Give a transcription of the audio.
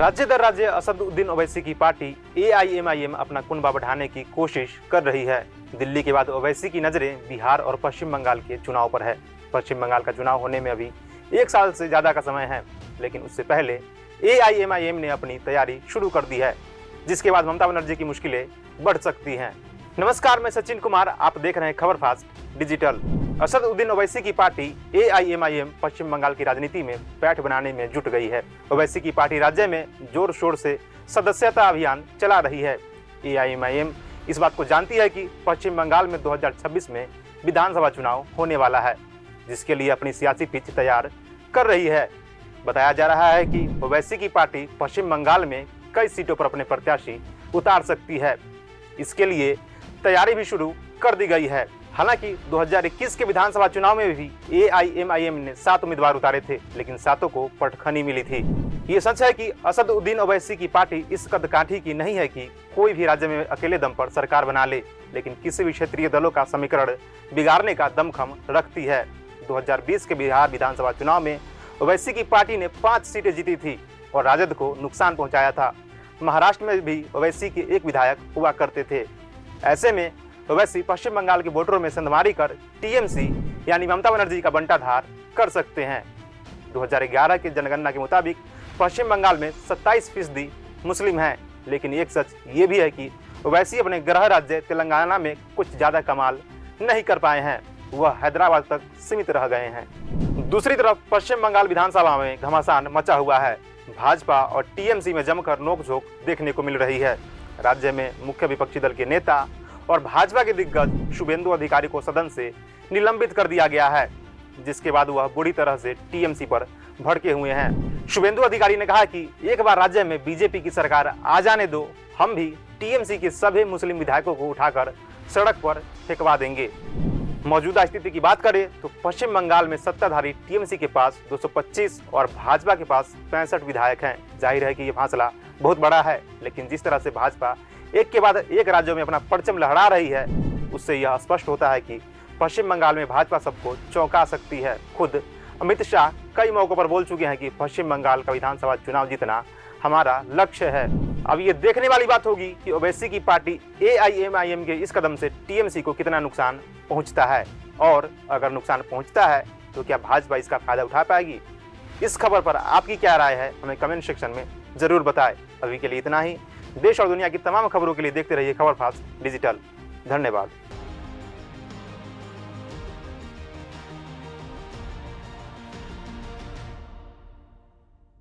राज्य दर राज्य असदुद्दीन ओवैसी की पार्टी एआईएमआईएम अपना कुनबा बढ़ाने की कोशिश कर रही है। दिल्ली के बाद ओवैसी की नजरें बिहार और पश्चिम बंगाल के चुनाव पर है। पश्चिम बंगाल का चुनाव होने में अभी 1 साल से ज्यादा का समय है, लेकिन उससे पहले एआईएमआईएम ने अपनी तैयारी शुरू कर दी है, जिसके बाद ममता बनर्जी की मुश्किलें बढ़ सकती हैं। नमस्कार, मैं सचिन कुमार, आप देख रहे हैं खबर फास्ट डिजिटल। असदुद्दीन ओवैसी की पार्टी एआईएमआईएम पश्चिम बंगाल की राजनीति में पैठ बनाने में जुट गई है। ओवैसी की पार्टी राज्य में जोर शोर से सदस्यता अभियान चला रही है। एआईएमआईएम इस बात को जानती है कि पश्चिम बंगाल में 2026 में विधानसभा चुनाव होने वाला है, जिसके लिए अपनी सियासी पिच तैयार कर रही है। बताया जा रहा है कि ओवैसी की पार्टी पश्चिम बंगाल में कई सीटों पर अपने प्रत्याशी उतार सकती है। इसके लिए तैयारी भी शुरू कर दी गई है। हालांकि 2021 के विधानसभा चुनाव में भी एआईएमआईएम ने 7 उम्मीदवार उतारे थे, लेकिन 7 को पटखनी मिली थी। ये सच है कि असदुद्दीन ओवैसी की पार्टी इस कदकाठी की नहीं है कि कोई भी राज्य में अकेले दम पर सरकार बना ले, लेकिन किसी भी क्षेत्रीय दलों का समीकरण बिगाड़ने का दमखम रखती है। 2020 के बिहार विधानसभा चुनाव में ओवैसी की पार्टी ने 5 सीटें जीती थी और राजद को नुकसान पहुंचाया था। महाराष्ट्र में भी ओवैसी के 1 विधायक हुआ करते थे। ऐसे में ओवैसी पश्चिम बंगाल के वोटरों में संधमारी कर टीएमसी यानी ममता बनर्जी का बंटाधार कर सकते हैं। 2011 की जनगणना के मुताबिक पश्चिम बंगाल में 27% मुस्लिम हैं, लेकिन एक सच ये भी है कि ओवैसी अपने गृह राज्य तेलंगाना में कुछ ज्यादा कमाल नहीं कर पाए हैं, वह हैदराबाद तक सीमित रह गए हैं। दूसरी तरफ पश्चिम बंगाल विधानसभा में घमासान मचा हुआ है। भाजपा और टीएमसी में जमकर नोकझोंक देखने को मिल रही है। राज्य में मुख्य विपक्षी दल के नेता और भाजपा के दिग्गज शुभेंदु अधिकारी को सदन से निलंबित कर दिया गया है, जिसके बाद वह बुरी तरह से टीएमसी पर भड़के हुए हैं। शुभेंदु अधिकारी ने कहा कि एक बार राज्य में बीजेपी की सरकार आ जाने दो, हम भी टीएमसी के सभी मुस्लिम विधायकों को उठाकर सड़क पर फेंकवा देंगे। मौजूदा स्थिति की बात करें तो पश्चिम बंगाल में सत्ताधारी टीएमसी के पास 225 और भाजपा के पास 65 विधायक हैं। जाहिर है कि ये फासला बहुत बड़ा है, लेकिन जिस तरह से भाजपा एक के बाद एक राज्यों में अपना परचम लहरा रही है, उससे यह स्पष्ट होता है कि पश्चिम बंगाल में भाजपा सबको चौंका सकती है। खुद अमित शाह कई मौकों पर बोल चुके हैं कि पश्चिम बंगाल का विधानसभा चुनाव जीतना हमारा लक्ष्य है। अब ये देखने वाली बात होगी कि ओवैसी की पार्टी एआईएमआईएम के इस कदम से टीएमसी को कितना नुकसान पहुंचता है, और अगर नुकसान पहुंचता है तो क्या भाजपा इसका फायदा उठा पाएगी। इस खबर पर आपकी क्या राय है, हमें कमेंट सेक्शन में जरूर बताएं। अभी के लिए इतना ही। देश और दुनिया की तमाम खबरों के लिए देखते रहिए खबर फास्ट डिजिटल। धन्यवाद।